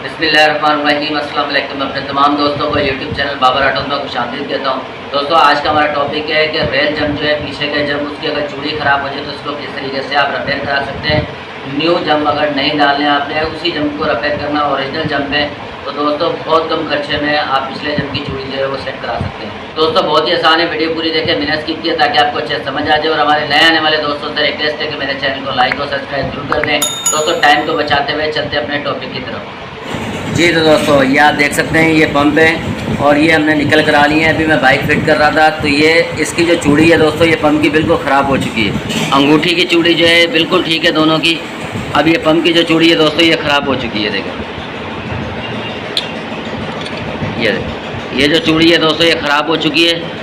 बिस्मिल्लाहिर्रहमानिर्रहीम। अस्सलाम वालेकुम। अपने तमाम दोस्तों को यूट्यूब चैनल बाबर ऑटोज में खुशामदीद कहता हूँ। दोस्तों, आज का हमारा टॉपिक है कि रेल जंप जो है पीछे का जंप, उसकी अगर चूड़ी ख़राब हो जाए तो उसको किस तरीके से आप रिपेयर करा सकते हैं। न्यू जंप अगर नहीं डालने आपने, उसी जंप को रिपेयर करना ओरिजिनल जंप है, तो दोस्तों बहुत कम खर्चे में आप पिछले जंप की चूड़ी जो है वो सेट करा सकते हैं। दोस्तों बहुत ही आसान है, वीडियो पूरी देखें, बिना स्किप किए, ताकि आपको अच्छे समझ आ जाए। और हमारे नए आने वाले दोस्तों से रिक्वेस्ट है कि मेरे चैनल को लाइक और सब्सक्राइब जरूर कर दें। दोस्तों टाइम को बचाते हुए चलते अपने टॉपिक की तरफ। जी तो दोस्तों, ये आप देख सकते हैं, ये पंप है और ये हमने निकल करा लिए हैं। अभी मैं बाइक फिट कर रहा था तो ये इसकी जो चूड़ी है दोस्तों, ये पंप की बिल्कुल ख़राब हो चुकी है। अंगूठी की चूड़ी जो है बिल्कुल ठीक है दोनों की। अब ये पंप की जो चूड़ी है दोस्तों, ये ख़राब हो चुकी है। देखो ये जो चूड़ी है दोस्तों, ये ख़राब हो चुकी है।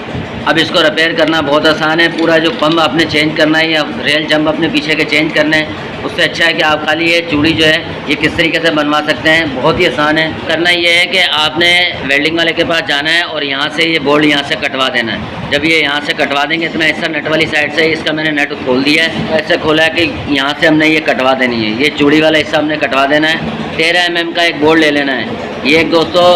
अब इसको रिपेयर करना बहुत आसान है। पूरा जो पंप आपने चेंज करना है या रेल जंप अपने पीछे के चेंज करने हैं, उससे अच्छा है कि आप खाली ये चूड़ी जो है ये किस तरीके से बनवा सकते हैं। बहुत ही आसान है। करना ये है कि आपने वेल्डिंग वाले के पास जाना है और यहाँ से ये बोल्ट यहाँ से कटवा देना है। जब ये यहाँ से कटवा देंगे तो मैं ऐसा नट वाली साइड से इसका मैंने नट खोल दिया है, ऐसे खोला है कि यहाँ से हमने ये कटवा देनी है। ये चूड़ी वाला हिस्सा हमने कटवा देना है। 13 mm का एक बोल्ट ले लेना है। ये एक दोस्तों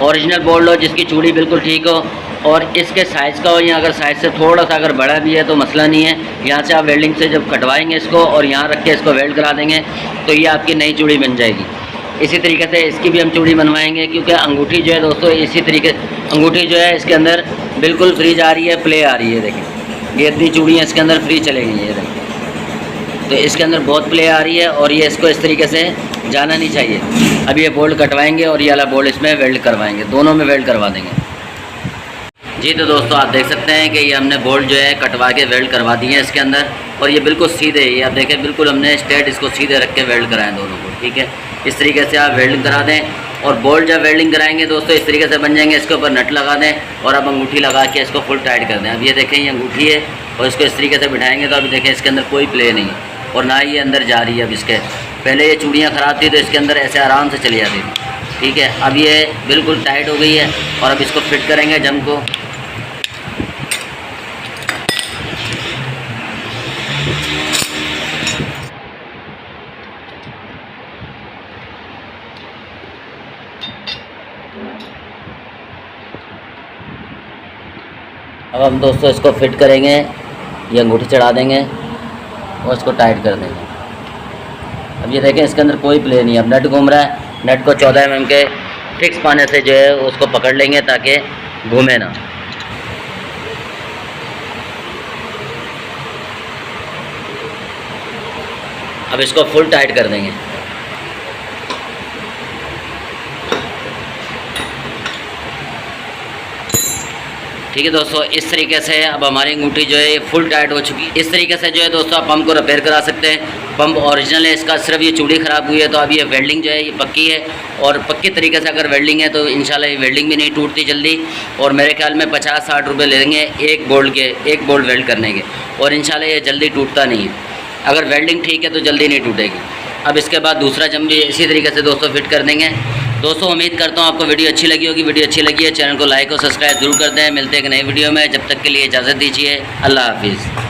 ओरिजिनल बोल्ट हो जिसकी चूड़ी बिल्कुल ठीक हो और इसके साइज़ का हो, या अगर साइज़ से थोड़ा सा अगर बड़ा भी है तो मसला नहीं है। यहाँ से आप वेल्डिंग से जब कटवाएंगे इसको और यहाँ रख के इसको वेल्ड करा देंगे तो ये आपकी नई चूड़ी बन जाएगी। इसी तरीके से इसकी भी हम चूड़ी बनवाएंगे, क्योंकि अंगूठी जो है दोस्तों इसी तरीके अंगूठी जो है इसके अंदर बिल्कुल फ्री जा रही है, प्ले आ रही है। देखें ये इतनी चूड़ियाँ इसके अंदर फ्री चलेगी, ये देखें तो इसके अंदर बहुत प्ले आ रही है और ये इसको इस तरीके से जाना नहीं चाहिए। अब ये बोल्ट कटवाएंगे और ये वाला बोल्ट इसमें वेल्ड करवाएंगे, दोनों में वेल्ड करवा देंगे। जी तो दोस्तों आप देख सकते हैं कि ये हमने बोल्ट जो है कटवा के वेल्ड करवा दिए हैं इसके अंदर, और ये बिल्कुल सीधे, ये आप देखें बिल्कुल हमने स्ट्रेट इसको सीधे रख के वेल्ड कराएं दोनों को। ठीक है, इस तरीके से आप वेल्डिंग करा दें। और बोल्ट जब वेल्डिंग कराएंगे दोस्तों इस तरीके से बन जाएंगे। इसके ऊपर नट लगा दें और अब अंगूठी लगा के इसको फुल टाइट कर दें। अब ये देखें ये अंगूठी है और इसको इस तरीके से बिठाएंगे तो अभी देखें इसके अंदर कोई प्ले नहीं है और ना ही ये अंदर जा रही है। अब इसके पहले ये चूड़ियाँ ख़राब थी तो इसके अंदर ऐसे आराम से चली जाती थी। ठीक है, अब ये बिल्कुल टाइट हो गई है और अब इसको फिट करेंगे जंप को। अब हम दोस्तों इसको फिट करेंगे, ये अंगूठी चढ़ा देंगे और इसको टाइट कर देंगे। अब ये देखें इसके अंदर कोई प्ले नहीं है। अब नट घूम रहा है, नट को 14 mm के फिक्स पाने से जो है उसको पकड़ लेंगे ताकि घूमे ना। अब इसको फुल टाइट कर देंगे। ठीक है दोस्तों, इस तरीके से अब हमारी अंगूठी जो है ये फुल टाइट हो चुकी है। इस तरीके से जो है दोस्तों आप पंप को रिपेयर करा सकते हैं। पंप ओरिजिनल है, इसका सिर्फ ये चूड़ी ख़राब हुई है तो अब ये वेल्डिंग जो है ये पक्की है और पक्की तरीके से अगर वेल्डिंग है तो इंशाल्लाह ये वेल्डिंग भी नहीं टूटती जल्दी। और मेरे ख्याल में 50-60 रुपये लेंगे एक बोल्ट वेल्ड करने के, और इंशाल्लाह ये जल्दी टूटता नहीं है। अगर वेल्डिंग ठीक है तो जल्दी नहीं टूटेगी। अब इसके बाद दूसरा जंप भी इसी तरीके से दोस्तों फिट कर देंगे। दोस्तों उम्मीद करता हूँ आपको वीडियो अच्छी लगी होगी। वीडियो अच्छी लगी है चैनल को लाइक और सब्सक्राइब जरूर कर दें। मिलते हैं एक नई वीडियो में, जब तक के लिए इजाज़त दीजिए। अल्लाह हाफिज़।